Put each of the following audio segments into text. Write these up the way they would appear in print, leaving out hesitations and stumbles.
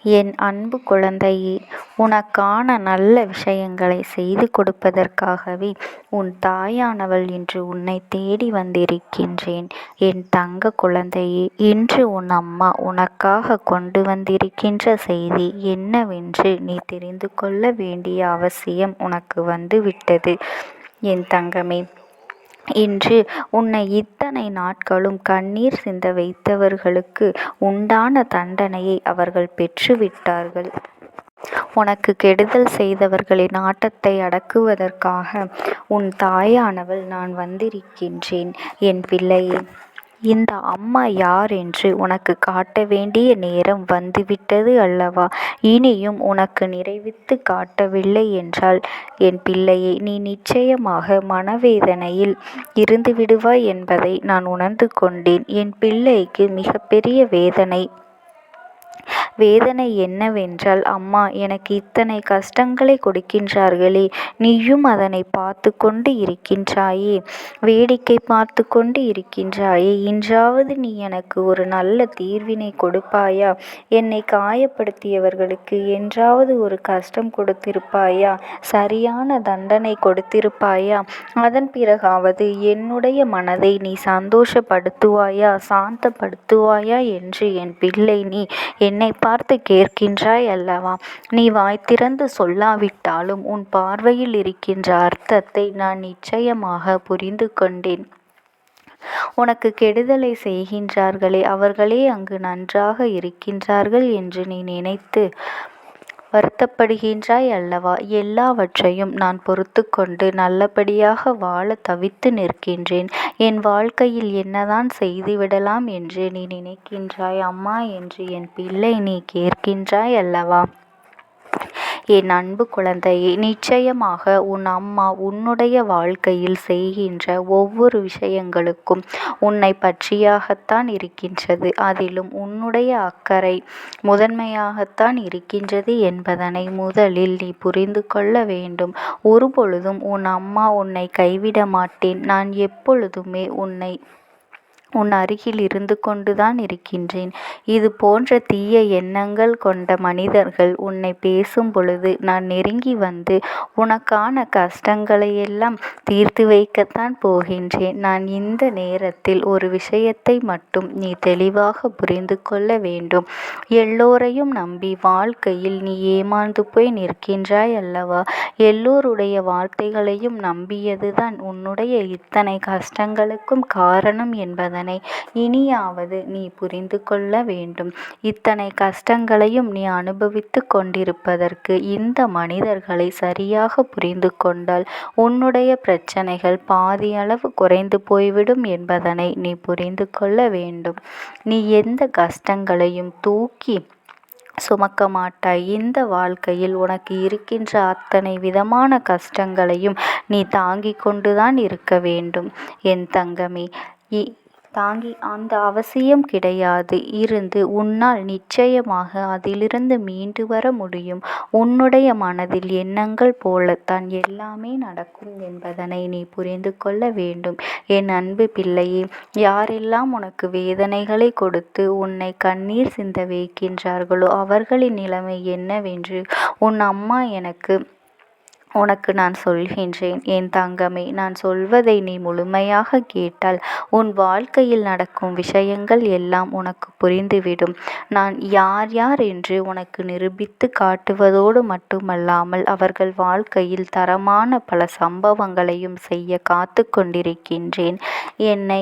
என் அன்பு குழந்தையே, உனக்கான நல்ல விஷயங்களை செய்து கொடுப்பதற்காகவே உன் தாயானவள் இன்று உன்னை தேடி வந்திருக்கின்றேன். என் தங்க குழந்தையே, இன்று உன் அம்மா உனக்காக கொண்டு வந்திருக்கின்ற செய்தி என்னவென்று நீ தெரிந்து கொள்ள வேண்டிய அவசியம் உனக்கு வந்துவிட்டது. என் தங்கமே, இன்று உன்னை இத்தனை நாட்களும் கண்ணீர் சிந்த வைத்தவர்களுக்கு உண்டான தண்டனையை அவர்கள் பெற்றுவிட்டார்கள். உனக்கு கெடுதல் செய்தவர்களின் ஆட்டத்தை அடக்குவதற்காக உன் தாயானவள் நான் வந்திருக்கின்றேன். என் பிள்ளையே, இந்த அம்மா யார் என்று உனக்கு காட்ட வேண்டிய நேரம் வந்துவிட்டது அல்லவா? இனியும் உனக்கு நிறைவித்து காட்டவில்லை என்றால் என் பிள்ளையை, நீ நிச்சயமாக மனவேதனையில் இருந்து விடுவாய் என்பதை நான் உணர்ந்து கொண்டேன். என் பிள்ளைக்கு மிகப்பெரிய வேதனை என்னவென்றால், அம்மா எனக்கு இத்தனை கஷ்டங்களை கொடுக்கின்றார்களே, நீயும் அதனை பார்த்து கொண்டு இருக்கின்றாயே, வேடிக்கை பார்த்து கொண்டு இருக்கின்றாயே. இன்றாவது நீ எனக்கு ஒரு நல்ல தீர்வினை கொடுப்பாயா? என்னை காயப்படுத்தியவர்களுக்கு என்றாவது ஒரு கஷ்டம் கொடுத்திருப்பாயா? சரியான தண்டனை கொடுத்திருப்பாயா? அதன் பிறகாவது என்னுடைய மனதை நீ சந்தோஷப்படுத்துவாயா, சாந்தப்படுத்துவாயா என்று என் பிள்ளை நீ என்னை பார்த்து கேட்கின்றாய் அல்லவா? நீ வாய் திறந்து சொல்லாவிட்டாலும் உன் பார்வையில் இருக்கின்ற அர்த்தத்தை நான் நிச்சயமாக புரிந்து கொண்டேன். உனக்கு கெடுதலை செய்கின்றார்களே, அவர்களே அங்கு நன்றாக இருக்கின்றார்கள் என்று நீ நினைத்து வருத்தப்படுகின்றாய் அல்லவா? எல்லாவற்றையும் நான் பொறுத்து கொண்டு நல்லபடியாக வாழ தவித்து நிற்கின்றேன். என் வாழ்க்கையில் என்னதான் செய்துவிடலாம் என்று நீ நினைக்கின்றாய் அம்மா என்று என் பிள்ளை நீ கேட்கின்றாய் அல்லவா? என் அன்பு குழந்தையே, நிச்சயமாக உன் அம்மா உன்னுடைய வாழ்க்கையில் செய்கின்ற ஒவ்வொரு விஷயங்களுக்கும் உன்னை பற்றியாகத்தான் இருக்கின்றது. அதிலும் உன்னுடைய அக்கறை முதன்மையாகத்தான் இருக்கின்றது என்பதனை முதலில் நீ புரிந்து கொள்ள வேண்டும். ஒருபொழுதும் உன் அம்மா உன்னை கைவிட மாட்டேன். நான் எப்பொழுதுமே உன் அருகில் இருந்து கொண்டுதான் இருக்கின்றேன். இது போன்ற தீய எண்ணங்கள் கொண்ட மனிதர்கள் உன்னை பேசும் பொழுது நான் நெருங்கி வந்து உனக்கான கஷ்டங்களையெல்லாம் தீர்த்து வைக்கத்தான் போகின்றேன். நான் இந்த நேரத்தில் ஒரு விஷயத்தை மட்டும் நீ தெளிவாக புரிந்து கொள்ள வேண்டும். எல்லோரையும் நம்பி வாழ்க்கையில் நீ ஏமாந்து போய் நிற்கின்றாய் அல்லவா? எல்லோருடைய வார்த்தைகளையும் நம்பியதுதான் உன்னுடைய இத்தனை கஷ்டங்களுக்கும் காரணம் என்பதனை இனியாவது நீ புரிந்து கொள்ள வேண்டும். இத்தனை கஷ்டங்களையும் நீ அனுபவித்து கொண்டிருப்பதற்கு இந்த மனிதர்களை சரியாக புரிந்து கொண்டால் உன்னுடைய பிரச்சனைகள் பாதியளவு குறைந்து போய்விடும் என்பதனை நீ புரிந்து கொள்ள வேண்டும். நீ எந்த கஷ்டங்களையும் தூக்கி சுமக்க மாட்டாய். இந்த வாழ்க்கையில் உனக்கு இருக்கின்ற அத்தனை விதமான கஷ்டங்களையும் நீ தாங்கிக் கொண்டுதான் இருக்க வேண்டும். என் தங்கமே, தாங்கி அந்த அவசியம் கிடையாது. இருந்து உன்னால் நிச்சயமாக அதிலிருந்து மீண்டு வர முடியும். உன்னுடைய மனதில் எண்ணங்கள் போலத்தான் எல்லாமே நடக்கும் என்பதனை நீ புரிந்து கொள்ள வேண்டும். என் அன்பு பிள்ளையே, யாரெல்லாம் உனக்கு வேதனைகளை கொடுத்து உன்னை கண்ணீர் சிந்த வைக்கின்றார்களோ அவர்களின் நிலைமை என்னவென்று உன் அம்மா உனக்கு நான் சொல்கின்றேன். என் தங்கமே, நான் சொல்வதை நீ முழுமையாக கேட்டால் உன் வாழ்க்கையில் நடக்கும் விஷயங்கள் எல்லாம் உனக்கு புரிந்துவிடும். நான் யார் யார் என்று உனக்கு நிரூபித்து காட்டுவதோடு மட்டுமல்லாமல் அவர்கள் வாழ்க்கையில் தரமான பல சம்பவங்களையும் செய்ய காத்து கொண்டிருக்கின்றேன். என்னை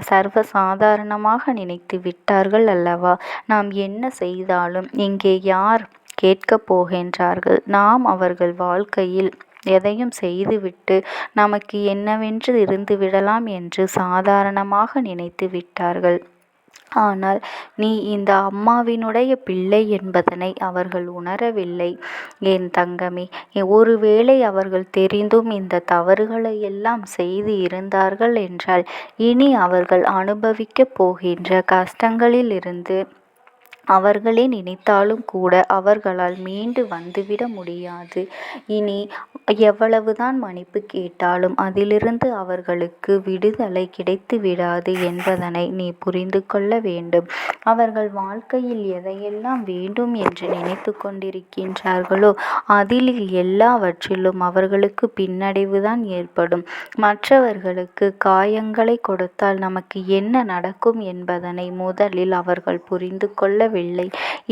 சர்வசாதாரணமாக நினைத்து விட்டார்கள் அல்லவா? நாம் என்ன செய்தாலும் இங்கே யார் கேட்கப் போகின்றார்கள்? நாம் அவர்கள் வாழ்க்கையில் எதையும் செய்துவிட்டு நமக்கு என்னவென்று இருந்து விடலாம் என்று சாதாரணமாக நினைத்து விட்டார்கள். ஆனால் நீ இந்த அம்மாவினுடைய பிள்ளை என்பதனை அவர்கள் உணரவில்லை. என் தங்கமே, ஒருவேளை அவர்கள் தெரிந்தும் இந்த தவறுகளை எல்லாம் செய்து இருந்தார்கள் என்றால் இனி அவர்கள் அனுபவிக்கப் போகின்ற கஷ்டங்களில் இருந்து அவர்களே நினைத்தாலும் கூட அவர்களால் மீண்டு வந்துவிட முடியாது. இனி எவ்வளவுதான் மன்னிப்பு கேட்டாலும் அதிலிருந்து அவர்களுக்கு விடுதலை கிடைத்து விடாது என்பதனை நீ புரிந்து கொள்ள வேண்டும். அவர்கள் வாழ்க்கையில் எதையெல்லாம் வேண்டும் என்று நினைத்து கொண்டிருக்கின்றார்களோ அதில் எல்லாவற்றிலும் அவர்களுக்கு பின்னடைவுதான் ஏற்படும். மற்றவர்களுக்கு காயங்களை கொடுத்தால் நமக்கு என்ன நடக்கும் என்பதனை முதலில் அவர்கள் புரிந்து கொள்ளவில்லை.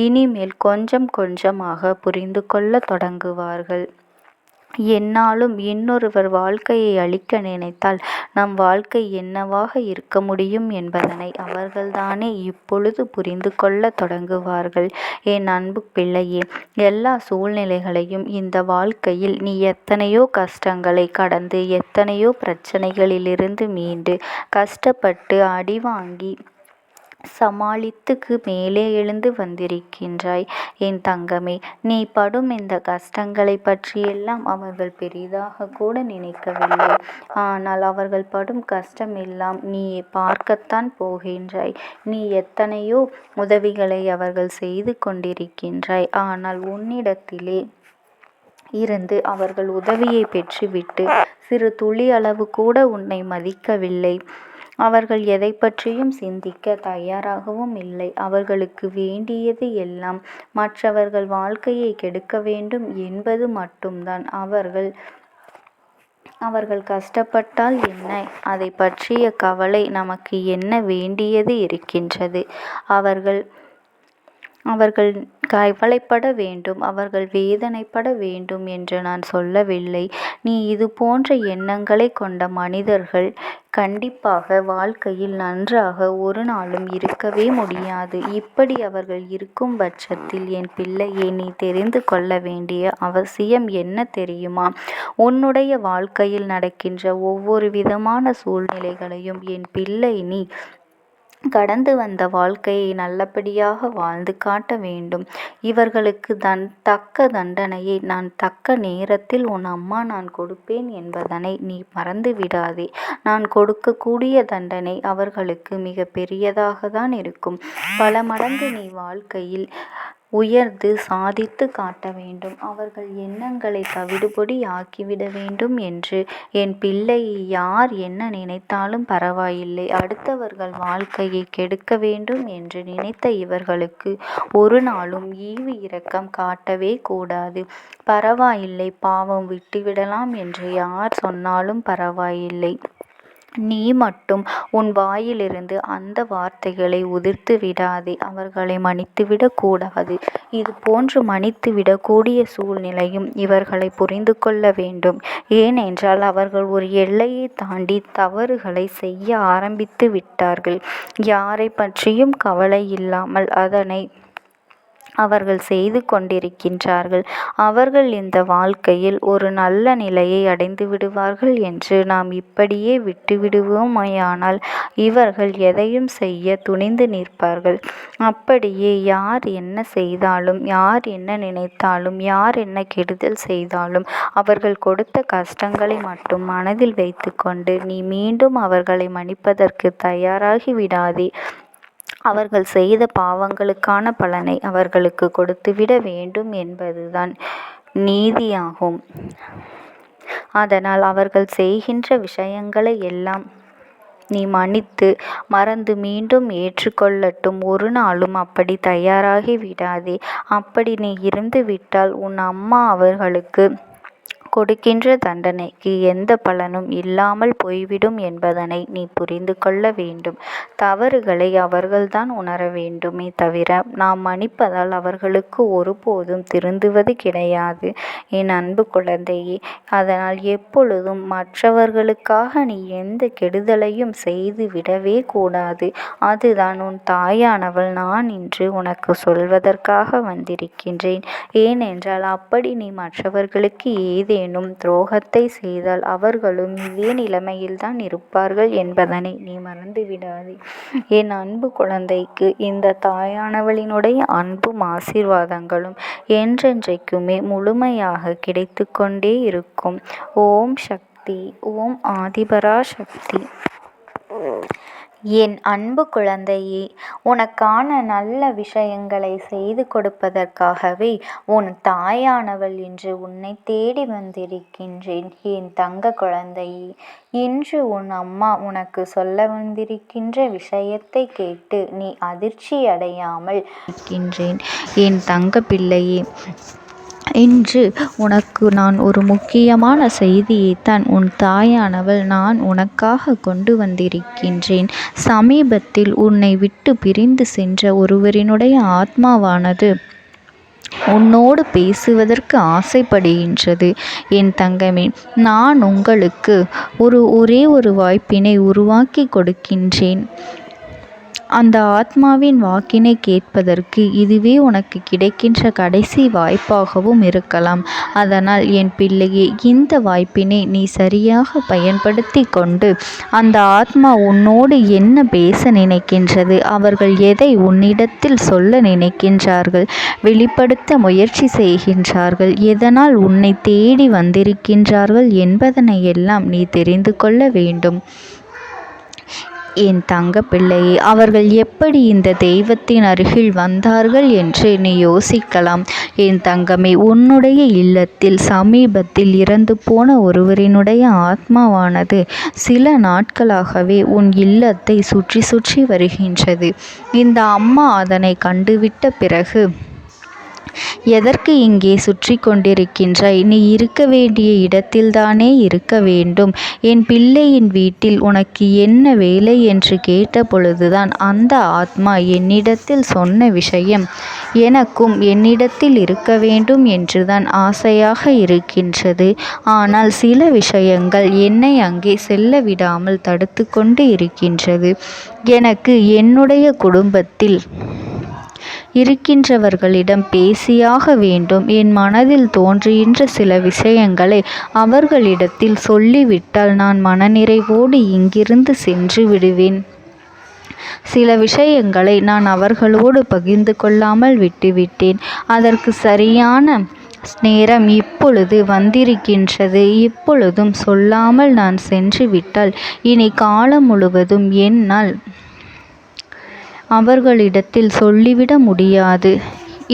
இனிமேல் கொஞ்சம் கொஞ்சமாக புரிந்து கொள்ள தொடங்குவார்கள். என்னாலும் இன்னொருவர் வாழ்க்கையை அழிக்க நினைத்தால் நம் வாழ்க்கை என்னவாக இருக்க முடியும் என்பதனை அவர்கள்தானே இப்பொழுது புரிந்து கொள்ள தொடங்குவார்கள். என் அன்பு பிள்ளையே, எல்லா சூழ்நிலைகளையும் இந்த வாழ்க்கையில் நீ எத்தனையோ கஷ்டங்களை கடந்து எத்தனையோ பிரச்சனைகளிலிருந்து மீண்டு கஷ்டப்பட்டு அடி வாங்கி சமாளித்துக்கு மேலே எழுந்து வந்திருக்கின்றாய். என் தங்கமே, நீ படும் இந்த கஷ்டங்களை பற்றியெல்லாம் அவர்கள் பெரிதாக கூட நினைக்கவில்லை. ஆனால் அவர்கள் படும் கஷ்டம் எல்லாம் நீ பார்க்கத்தான் போகின்றாய். நீ எத்தனையோ உதவிகளை அவர்கள் செய்து கொண்டிருக்கின்றாய். ஆனால் உன்னிடத்திலே இருந்து அவர்கள் உதவியை பெற்றுவிட்டு சிறு துளி அளவு கூட உன்னை மதிக்கவில்லை. அவர்கள் எதை பற்றியும் சிந்திக்க தயாராகவும் இல்லை. அவர்களுக்கு வேண்டியது எல்லாம் மற்றவர்கள் வாழ்க்கையை கெடுக்க வேண்டும் என்பது மட்டும்தான். அவர்கள் கஷ்டப்பட்டால் என்ன, அதை பற்றிய கவலை நமக்கு என்ன வேண்டியது இருக்கின்றது? அவர்கள் கவலைப்பட வேண்டும், அவர்கள் வேதனைப்பட வேண்டும் என்று நான் சொல்லவில்லை. நீ இது போன்ற எண்ணங்களை கொண்ட மனிதர்கள் கண்டிப்பாக வாழ்க்கையில் நன்றாக ஒரு நாளும் இருக்கவே முடியாது. இப்படி அவர்கள் இருக்கும் பட்சத்தில் என் பிள்ளையை நீ தெரிந்து கொள்ள வேண்டிய அவசியம் என்ன தெரியுமா? உன்னுடைய வாழ்க்கையில் நடக்கின்ற ஒவ்வொரு விதமான சூழ்நிலைகளையும் என் பிள்ளை நீ கடந்து வந்த வாழ்க்கையை நல்லபடியாக வாழ்ந்து காட்ட வேண்டும். இவர்களுக்கு தக்க தண்டனையை நான் தக்க நேரத்தில் உன் அம்மா நான் கொடுப்பேன் என்பதனை நீ மறந்து விடாதே. நான் கொடுக்கக்கூடிய தண்டனை அவர்களுக்கு மிக பெரியதாக தான் இருக்கும். பல மடங்கு நீ வாழ்க்கையில் உயர்ந்து சாதித்து காட்ட வேண்டும். அவர்கள் எண்ணங்களை தவிடுபொடி ஆக்கிவிட வேண்டும் என்று என் பிள்ளை யார் என்ன நினைத்தாலும் பரவாயில்லை. அடுத்தவர்கள் வாழ்க்கையை கெடுக்க வேண்டும் என்று நினைத்த இவர்களுக்கு ஒரு நாளும் ஈவு இரக்கம் காட்டவே கூடாது. பரவாயில்லை, பாவம் விட்டுவிடலாம் என்று யார் சொன்னாலும் பரவாயில்லை. நீ மட்டும் உன் வாயிலிருந்து அந்த வார்த்தைகளை உதிர்த்து விடாதே. அவர்களை மன்னித்துவிடக் கூடாது. இது போன்று மன்னித்துவிடக்கூடிய சூழ்நிலையும் இவர்களை புரிந்து கொள்ள வேண்டும். ஏனென்றால் அவர்கள் ஒரு எல்லையை தாண்டி தவறுகளை செய்ய ஆரம்பித்து விட்டார்கள். யாரை பற்றியும் கவலை இல்லாமல் அதனை அவர்கள் செய்து கொண்டிருக்கின்றார்கள். அவர்கள் இந்த வாழ்க்கையில் ஒரு நல்ல நிலையை அடைந்து விடுவார்கள் என்று நாம் இப்படியே விட்டுவிடுவோமேயானால் இவர்கள் எதையும் செய்ய துணிந்து நிற்பார்கள். அப்படியே யார் என்ன செய்தாலும், யார் என்ன நினைத்தாலும், யார் என்ன கெடுதல் செய்தாலும் அவர்கள் கொடுத்த கஷ்டங்களை மட்டும் மனதில் வைத்துக்கொண்டு நீ மீண்டும் அவர்களை மன்னிப்பதற்கு தயாராகி விடாதே. அவர்கள் செய்த பாவங்களுக்கான பலனை அவர்களுக்கு கொடுத்துவிட வேண்டும் என்பதுதான் நீதியாகும். அதனால் அவர்கள் செய்கின்ற விஷயங்களை எல்லாம் நீ மன்னித்து மறந்து மீண்டும் ஏற்றுக்கொள்ளட்டும். ஒரு நாளும் அப்படி தயாராகி விடாதே. அப்படி நீ இருந்து விட்டால் உன் அம்மா அவர்களுக்கு கொடுக்கின்ற தண்டனைக்கு எந்த பலனும் இல்லாமல் போய்விடும் என்பதனை நீ புரிந்து கொள்ள வேண்டும். தவறுகளை அவர்கள்தான் உணர வேண்டுமே தவிர நாம் மன்னிப்பதால் அவர்களுக்கு ஒருபோதும் திருந்துவது கிடையாது என் அன்பு குழந்தையே. அதனால் எப்பொழுதும் மற்றவர்களுக்காக நீ எந்த கெடுதலையும் செய்து விடவே கூடாது. அதுதான் உன் தாயானவள் நான் இன்று உனக்கு சொல்வதற்காக வந்திருக்கின்றேன். ஏனென்றால் அப்படி நீ மற்றவர்களுக்கு ஏதேனும் துரோகத்தை செய்தால் அவர்களும் இதே நிலைமையில்தான் இருப்பார்கள் என்பதனை நீ மறந்து விடாதே. என் அன்பு குழந்தைக்கு இந்த தாயானவளினுடைய அன்பும் ஆசீர்வாதங்களும் என்றென்றைக்குமே முழுமையாக கிடைத்து கொண்டே இருக்கும். ஓம் சக்தி, ஓம் ஆதிபரா சக்தி. என் அன்பு குழந்தையே, உனக்கான நல்ல விஷயங்களை செய்து கொடுப்பதற்காகவே உன் தாயானவள் இன்று உன்னை தேடி வந்திருக்கின்றேன். என் தங்க குழந்தையே, இன்று உன் அம்மா உனக்கு சொல்ல வந்திருக்கின்ற விஷயத்தை கேட்டு நீ அதிர்ச்சி அடையாமல் இருக்கின்றேன். என் தங்க பிள்ளையே, இன்று உனக்கு நான் ஒரு முக்கியமான செய்தியைத்தான் உன் தாயானவள் நான் உனக்காக கொண்டு வந்திருக்கின்றேன். சமீபத்தில் உன்னை விட்டு பிரிந்து சென்ற ஒருவரினுடைய ஆத்மாவானது உன்னோடு பேசுவதற்கு ஆசைப்படுகின்றது. என் தங்கமே, நான் உங்களுக்கு ஒரே ஒரு வாய்ப்பினை உருவாக்கி கொடுக்கின்றேன். அந்த ஆத்மாவின் வாக்கினை கேட்பதற்கு இதுவே உனக்கு கிடைக்கின்ற கடைசி வாய்ப்பாகவும் இருக்கலாம். அதனால் என் பிள்ளையே, இந்த வாய்ப்பினை நீ சரியாக பயன்படுத்தி கொண்டு அந்த ஆத்மா உன்னோடு என்ன பேச நினைக்கின்றது, அவர்கள் எதை உன்னிடத்தில் சொல்ல நினைக்கின்றார்கள், வெளிப்படுத்த முயற்சி செய்கின்றார்கள், எதனால் உன்னை தேடி வந்திருக்கின்றார்கள் என்பதனை எல்லாம் நீ தெரிந்து கொள்ள வேண்டும். என் தங்க பிள்ளையே, அவர்கள் எப்படி இந்த தெய்வத்தின் அருகில் வந்தார்கள் என்று நீ யோசிக்கலாம். என் தங்கமே, உன்னுடைய இல்லத்தில் சமீபத்தில் இறந்து போன ஒருவரினுடைய ஆத்மாவானது சில நாட்களாகவே உன் இல்லத்தை சுற்றி சுற்றி வருகின்றது. இந்த அம்மா அதனை கண்டுவிட்ட பிறகு, எதற்கு இங்கே சுற்றி கொண்டிருக்கின்றாய்? நீ இருக்க வேண்டிய இடத்தில்தானே இருக்க வேண்டும். என் பிள்ளையின் வீட்டில் உனக்கு என்ன வேலை என்று கேட்ட பொழுதுதான் அந்த ஆத்மா என்னிடத்தில் சொன்ன விஷயம், எனக்கும் என்னிடத்தில் இருக்க வேண்டும் என்றுதான் ஆசையாக இருக்கின்றது. ஆனால் சில விஷயங்கள் என்னை அங்கே செல்ல விடாமல் தடுத்து கொண்டு இருக்கின்றது. எனக்கு என்னுடைய குடும்பத்தில் இருக்கின்றவர்களிடம் பேசியாக வேண்டும். என் மனதில் தோன்றுகின்ற சில விஷயங்களை அவர்களிடத்தில் சொல்லிவிட்டால் நான் மனநிறைவோடு இங்கிருந்து சென்று விடுவேன். சில விஷயங்களை நான் அவர்களோடு பகிர்ந்து கொள்ளாமல் விட்டுவிட்டேன். அதற்கு சரியான நேரம் இப்பொழுது வந்திருக்கின்றது. இப்பொழுதும் சொல்லாமல் நான் சென்று விட்டால் இனி காலம் முழுவதும் என்னால் அவர்களிடத்தில் சொல்லிவிட முடியாது.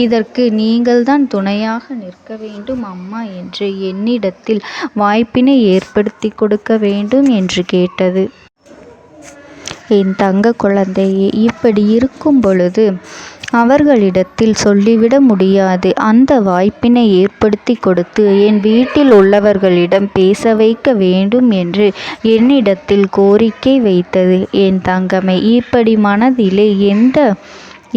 இதற்கு நீங்கள்தான் துணையாக நிற்க வேண்டும் அம்மா என்று என்னிடத்தில் வாய்ப்பினை ஏற்படுத்தி கொடுக்க வேண்டும் என்று கேட்டது. என் தங்க குழந்தையே, இப்படி இருக்கும் பொழுது அவர்களிடத்தில் சொல்லிவிட முடியாது. அந்த வாய்ப்பினை ஏற்படுத்தி கொடுத்து என் வீட்டில் உள்ளவர்களிடம் பேச வைக்க வேண்டும் என்று என்னிடத்தில் கோரிக்கை வைத்தது. என் தங்கமே, இப்படி மனதிலே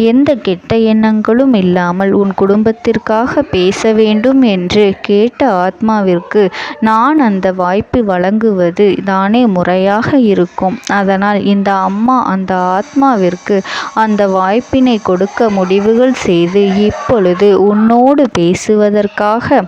எந்த கெட்ட எண்ணங்களும் இல்லாமல் உன் குடும்பத்திற்காக பேச வேண்டும் என்று கேட்ட ஆத்மாவிற்கு நான் அந்த வாய்ப்பு வழங்குவது தானே முறையாக இருக்கும். அதனால் இந்த அம்மா அந்த ஆத்மாவிற்கு அந்த வாய்ப்பினை கொடுக்க முடிவுகள் செய்து இப்பொழுது உன்னோடு பேசுவதற்காக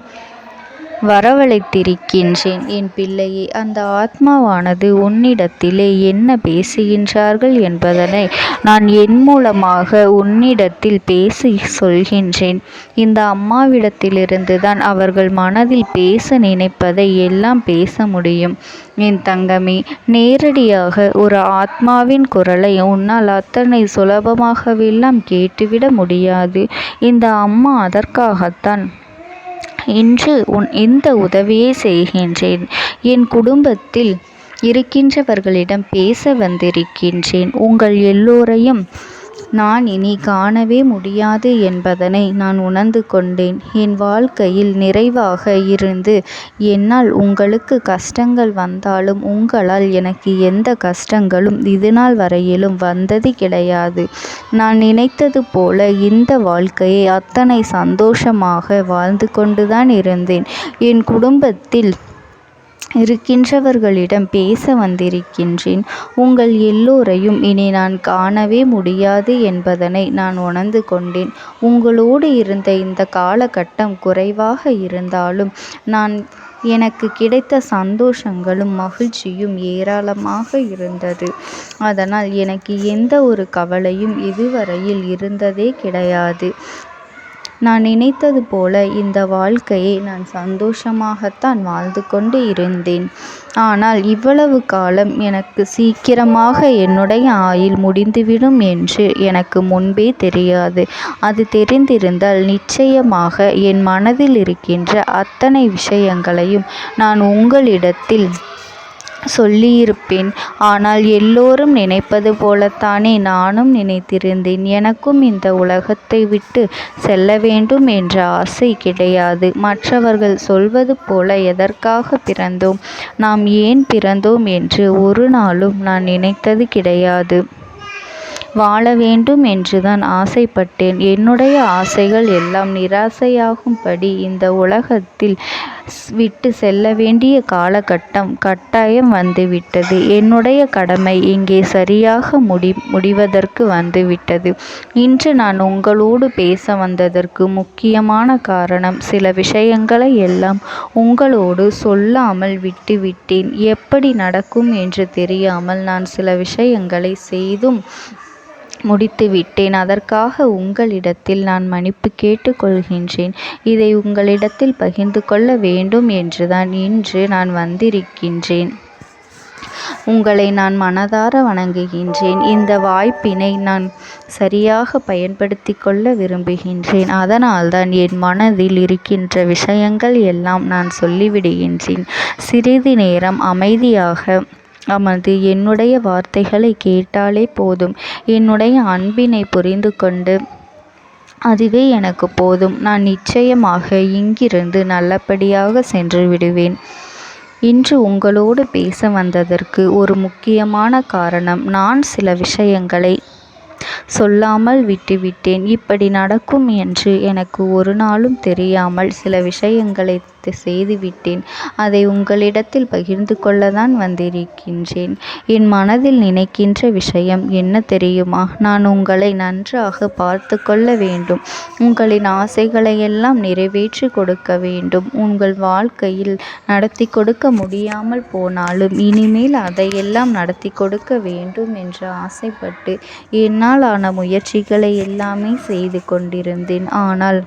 வரவழைத்திருக்கின்றேன். என் பிள்ளையே, அந்த ஆத்மாவானது உன்னிடத்திலே என்ன பேசுகின்றார்கள் என்பதனை நான் என் மூலமாக உன்னிடத்தில் பேசி சொல்கின்றேன். இந்த அம்மாவிடத்திலிருந்து தான் அவர்கள் மனதில் பேச நினைப்பதை எல்லாம் பேச முடியும். என் தங்கமே, நேரடியாக ஒரு ஆத்மாவின் குரலை உன்னால் அத்தனை சுலபமாகவெல்லாம் கேட்டுவிட முடியாது. இந்த அம்மா அதற்காகத்தான் இன்று இந்த உதவியை செய்கின்றேன். என் குடும்பத்தில் இருக்கின்றவர்களிடம் பேச வந்திருக்கின்றேன். உங்கள் எல்லோரையும் நான் இனி காணவே முடியாது என்பதனை நான் உணர்ந்து கொண்டேன். என் வாழ்க்கையில் நிறைவாக இருந்து என்னால் உங்களுக்கு கஷ்டங்கள் வந்தாலும் உங்களால் எனக்கு எந்த கஷ்டங்களும் இதுநாள் வரையிலும் வந்தது கிடையாது. நான் நினைத்தது போல இந்த வாழ்க்கையை அத்தனை சந்தோஷமாக வாழ்ந்து கொண்டுதான் இருந்தேன். என் குடும்பத்தில் இருக்கின்றவர்களிடம் பேச வந்திருக்கின்றேன். உங்கள் எல்லோரையும் இனி நான் காணவே முடியாது என்பதனை நான் உணர்ந்து கொண்டேன். உங்களோடு இருந்த இந்த காலகட்டம் குறைவாக இருந்தாலும் எனக்கு கிடைத்த சந்தோஷங்களும் மகிழ்ச்சியும் ஏராளமாக இருந்தது. அதனால் எனக்கு எந்த ஒரு கவலையும் இதுவரையில் இருந்ததே கிடையாது. நான் நினைத்தது போல இந்த வாழ்க்கையை நான் சந்தோஷமாகத்தான் வாழ்ந்து கொண்டு இருந்தேன். ஆனால் இவ்வளவு காலம் எனக்கு சீக்கிரமாக என்னுடைய ஆயுள் முடிந்துவிடும் என்று எனக்கு முன்பே தெரியாது. அது தெரிந்திருந்தால் நிச்சயமாக என் மனதில் இருக்கின்ற அத்தனை விஷயங்களையும் நான் உங்களிடத்தில் சொல்லியிருப்பேன். ஆனால் எல்லோரும் நினைப்பது போலத்தானே நானும் நினைத்திருந்தேன். எனக்கும் இந்த உலகத்தை விட்டு செல்ல வேண்டும் என்ற ஆசை கிடையாது. மற்றவர்கள் சொல்வது போல எதற்காக பிறந்தோம், நாம் ஏன் பிறந்தோம் என்று ஒரு நாளும் நான் நினைத்தது கிடையாது. வாழ வேண்டும் என்றுதான் ஆசைப்பட்டேன். என்னுடைய ஆசைகள் எல்லாம் நிராசையாகும்படி இந்த உலகத்தில் விட்டு செல்ல வேண்டிய காலகட்டம் கட்டாயம் வந்துவிட்டது. என்னுடைய கடமை இங்கே சரியாக முடிவதற்கு வந்துவிட்டது. இன்று நான் உங்களோடு பேச வந்ததற்கு முக்கியமான காரணம், சில விஷயங்களை எல்லாம் உங்களோடு சொல்லாமல் விட்டுவிட்டேன். எப்படி நடக்கும் என்று தெரியாமல் நான் சில விஷயங்களை செய்தும் முடித்துவிட்டேன். அதற்காக உங்களிடத்தில் நான் மன்னிப்பு கேட்டுக் கொள்கின்றேன். இதை உங்களிடத்தில் பகிர்ந்து கொள்ள வேண்டும் என்றுதான் இன்று நான் வந்திருக்கின்றேன். உங்களை நான் மனதார வணங்குகின்றேன். இந்த வாய்ப்பினை நான் சரியாக பயன்படுத்தி கொள்ள விரும்புகின்றேன். அதனால்தான் என் மனதில் இருக்கின்ற விஷயங்கள் எல்லாம் நான் சொல்லிவிடுகின்றேன். சிறிது நேரம் அமைதியாக அமர்ந்து என்னுடைய வார்த்தைகளை கேட்டாலே போதும். என்னுடைய அன்பினை புரிந்து கொண்டு அதுவே எனக்கு போதும். நான் நிச்சயமாக இங்கிருந்து நல்லபடியாக சென்று விடுவேன். இன்று உங்களோடு பேச வந்ததற்கு ஒரு முக்கியமான காரணம், நான் சில விஷயங்களை சொல்லாமல் விட்டுவிட்டேன். இப்படி நடக்கும் என்று எனக்கு ஒரு நாளும் தெரியாமல் சில விஷயங்களை செய்துவிட்டேன். அதை உங்களிடத்தில் பகிர்ந்து கொள்ளத்தான் வந்திருக்கின்றேன். என் மனதில் நினைக்கின்ற விஷயம் என்ன தெரியுமா? நான் உங்களை நன்றாக பார்த்து கொள்ள வேண்டும். உங்களின் ஆசைகளை எல்லாம் நிறைவேற்றி கொடுக்க வேண்டும். உங்கள் வாழ்க்கையில் நடத்தி கொடுக்க முடியாமல் போனாலும் இனிமேல் அதையெல்லாம் நடத்தி கொடுக்க வேண்டும் என்று ஆசைப்பட்டு என்னால் ஆன முயற்சிகளை எல்லாமே செய்து கொண்டிருந்தேன். ஆனால்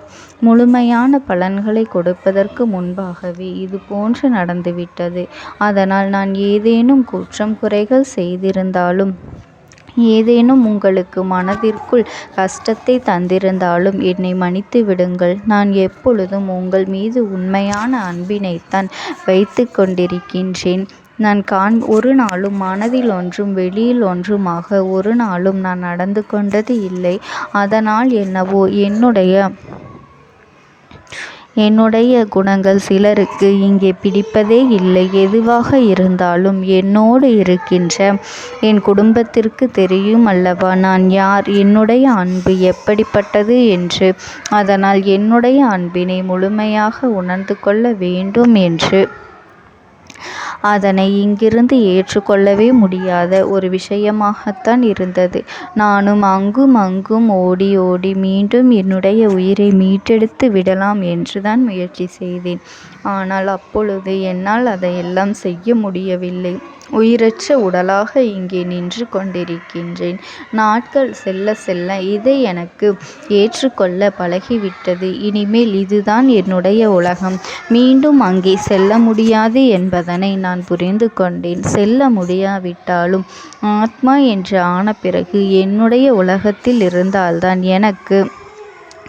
முழுமையான பலன்களை கொடுப்பதற்கு முன்பாகவே இது போன்று நடந்துவிட்டது. அதனால் நான் ஏதேனும் குற்றம் குறைகள் செய்திருந்தாலும், ஏதேனும் உங்களுக்கு மனதிற்குள் கஷ்டத்தை தந்திருந்தாலும் என்னை மன்னித்து விடுங்கள். நான் எப்பொழுதும் உங்கள் மீது உண்மையான அன்பினைத்தான் வைத்து கொண்டிருக்கின்றேன். நான் ஒரு நாளும் மனதில் ஒன்றும் வெளியில் ஒன்றுமாக ஒரு நாளும் நான் நடந்து கொண்டது இல்லை. அதனால் என்னவோ என்னுடைய குணங்கள் சிலருக்கு இங்கே பிடிப்பதே இல்லை. எதுவாக இருந்தாலும் என்னோடு இருக்கின்ற என் குடும்பத்திற்கு தெரியும் அல்லவா நான் யார், என்னுடைய அன்பு எப்படிப்பட்டது என்று. அதனால் என்னுடைய அன்பினை முழுமையாக உணர்ந்து கொள்ள வேண்டும் என்று அதனை இங்கிருந்து ஏற்றுக்கொள்ளவே முடியாத ஒரு விஷயமாகத்தான் இருந்தது. நானும் அங்கும் அங்கும் ஓடி ஓடி மீண்டும் என்னுடைய உயிரை மீட்டெடுத்து விடலாம் என்றுதான் முயற்சி செய்தேன். ஆனால் அப்பொழுது என்னால் அதையெல்லாம் செய்ய முடியவில்லை. உயிரற்ற உடலாக இங்கே நின்று கொண்டிருக்கின்றேன். நாட்கள் செல்ல செல்ல இதை எனக்கு ஏற்றுக்கொள்ள பழகிவிட்டது. இனிமேல் இதுதான் என்னுடைய உலகம். மீண்டும் அங்கே செல்ல முடியாது என்பதனை நான் புரிந்து கொண்டேன். செல்ல முடியாவிட்டாலும் ஆத்மா என்று ஆன பிறகு என்னுடைய உலகத்தில் இருந்தால்தான் எனக்கு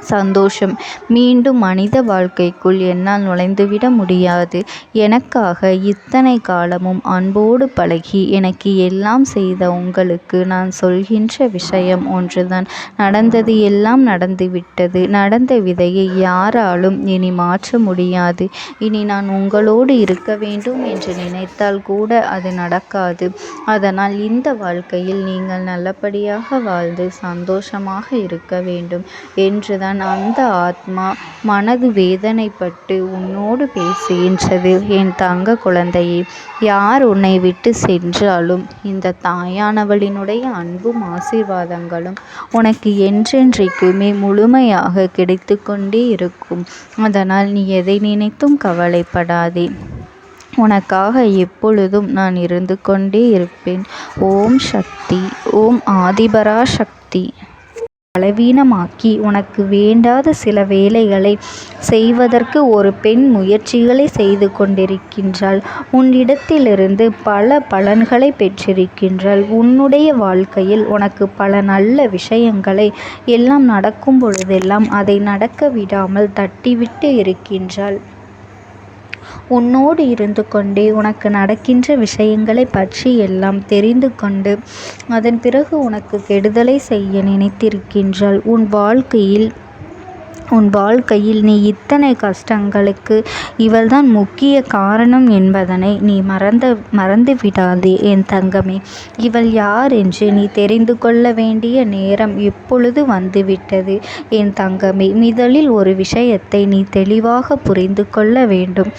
சந்தோஷம். மீண்டும் மனித வாழ்க்கைக்குள் என்னால் நுழைந்துவிட முடியாது. எனக்காக இத்தனை காலமும் அன்போடு பழகி எனக்கு எல்லாம் செய்த உங்களுக்கு நான் சொல்கின்ற விஷயம் ஒன்றுதான். நடந்தது எல்லாம் நடந்துவிட்டது. நடந்த விதையை யாராலும் இனி மாற்ற முடியாது. இனி நான் உங்களோடு இருக்க வேண்டும் என்று நினைத்தால் கூட அது நடக்காது. அதனால் இந்த வாழ்க்கையில் நீங்கள் நல்லபடியாக வாழ்ந்து சந்தோஷமாக இருக்க வேண்டும் என்றுதான் அந்த ஆத்மா மனது வேதனைப்பட்டு உன்னோடு பேசுகின்றது. என் தங்க குழந்தையே, யார் உன்னை விட்டு சென்றாலும் இந்த தாயானவளினுடைய அன்பும் ஆசீர்வாதங்களும் உனக்கு என்றென்றைக்குமே முழுமையாக கிடைத்து கொண்டே இருக்கும். அதனால் நீ எதை நினைத்தும் கவலைப்படாதே. உனக்காக எப்பொழுதும் நான் இருந்து கொண்டே இருப்பேன். ஓம் சக்தி. ஓம் ஆதிபரா சக்தி. பலவீனமாக்கி உனக்கு வேண்டாத சில வேலைகளை செய்வதற்கு ஒரு பெண் முயற்சிகளை செய்து கொண்டிருக்கின்றாள். உன்னிடத்திலிருந்து பல பலன்களை பெற்றிருக்கின்றாள். உன்னுடைய வாழ்க்கையில் உனக்கு பல நல்ல விஷயங்களை எல்லாம் நடக்கும் பொழுதெல்லாம் அதை நடக்க விடாமல் தட்டிவிட்டு இருக்கின்றாள். உன்னோடு இருந்து கொண்டே உனக்கு நடக்கின்ற விஷயங்களை பற்றி எல்லாம் தெரிந்து கொண்டு அதன் பிறகு உனக்கு கெடுதலை செய்ய நினைத்திருக்கின்றாள். உன் வாழ்க்கையில் நீ இத்தனை கஷ்டங்களுக்கு இவள்தான் முக்கிய காரணம் என்பதனை நீ மறந்து விடாதே என் தங்கமே. இவள் யார் என்று நீ தெரிந்து கொள்ள வேண்டிய நேரம் இப்பொழுது வந்துவிட்டது என் தங்கமே. முதலில் ஒரு விஷயத்தை நீ தெளிவாக புரிந்து கொள்ள வேண்டும்.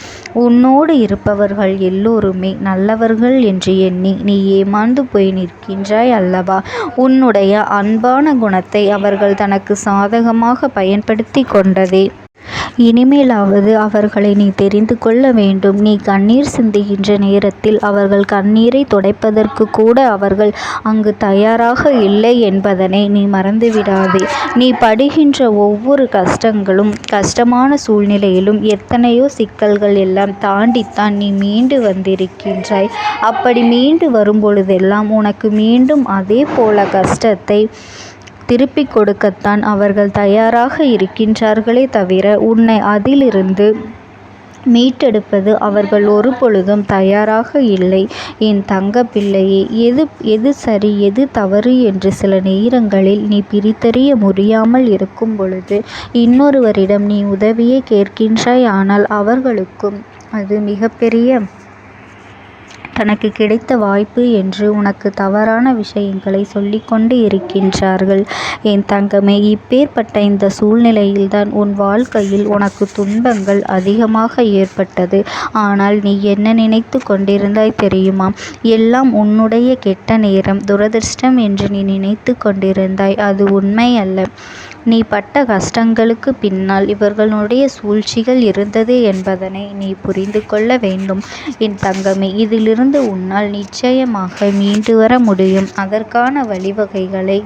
உன்னோடு இருப்பவர்கள் எல்லோருமே நல்லவர்கள் என்று எண்ணி நீ ஏமாந்து போய் நிற்கின்றாய் அல்லவா? உன்னுடைய அன்பான குணத்தை அவர்கள் தனக்கு சாதகமாக பயன்படுத்தி கொண்டதே. இனிமேலாவது அவர்களை நீ தெரிந்து கொள்ள வேண்டும். நீ கண்ணீர் சிந்துகின்ற நேரத்தில் அவர்கள் கண்ணீரை துடைப்பதற்கு கூட அவர்கள் அங்கு தயாராக இல்லை என்பதனை நீ மறந்துவிடாதே. நீ படுகின்ற ஒவ்வொரு கஷ்டங்களும் கஷ்டமான சூழ்நிலையிலும் எத்தனையோ சிக்கல்கள் எல்லாம் தாண்டித்தான் நீ மீண்டு வந்திருக்கின்றாய். அப்படி மீண்டு வரும்பொழுதெல்லாம் உனக்கு மீண்டும் அதே போல கஷ்டத்தை திருப்பிக் கொடுக்கத்தான் அவர்கள் தயாராக இருக்கின்றார்களே தவிர உன்னை அதிலிருந்து மீட்டெடுப்பது அவர்கள் ஒரு பொழுதும் தயாராக இல்லை என் தங்க பிள்ளையே. எது சரி எது தவறு என்று சில நேரங்களில் நீ பிரித்தறிய முடியாமல் இருக்கும் பொழுது இன்னொருவரிடம் நீ உதவியை கேட்கின்றாய். ஆனால் அவர்களுக்கும் அது மிகப்பெரிய தனக்கு கிடைத்த வாய்ப்பு என்று உனக்கு தவறான விஷயங்களை சொல்லிக்கொண்டு இருக்கின்றார்கள் என் தங்கமே. இப்பேற்பட்ட இந்த சூழ்நிலையில்தான் உன் வாழ்க்கையில் உனக்கு துன்பங்கள் அதிகமாக ஏற்பட்டது. ஆனால் நீ என்ன நினைத்து கொண்டிருந்தாய் தெரியுமா? எல்லாம் உன்னுடைய கெட்ட நேரம், துரதிர்ஷ்டம் என்று நீ நினைத்து கொண்டிருந்தாய். அது உண்மை அல்ல. நீ பட்ட கஷ்டங்களுக்கு பின்னால் இவர்களுடைய சூழ்ச்சிகள் இருந்தது என்பதனை நீ புரிந்து கொள்ள வேண்டும் என் தங்கமே. இதிலிருந்து உன்னால் நிச்சயமாக மீண்டு வர முடியும். அதற்கான வழிவகைகளை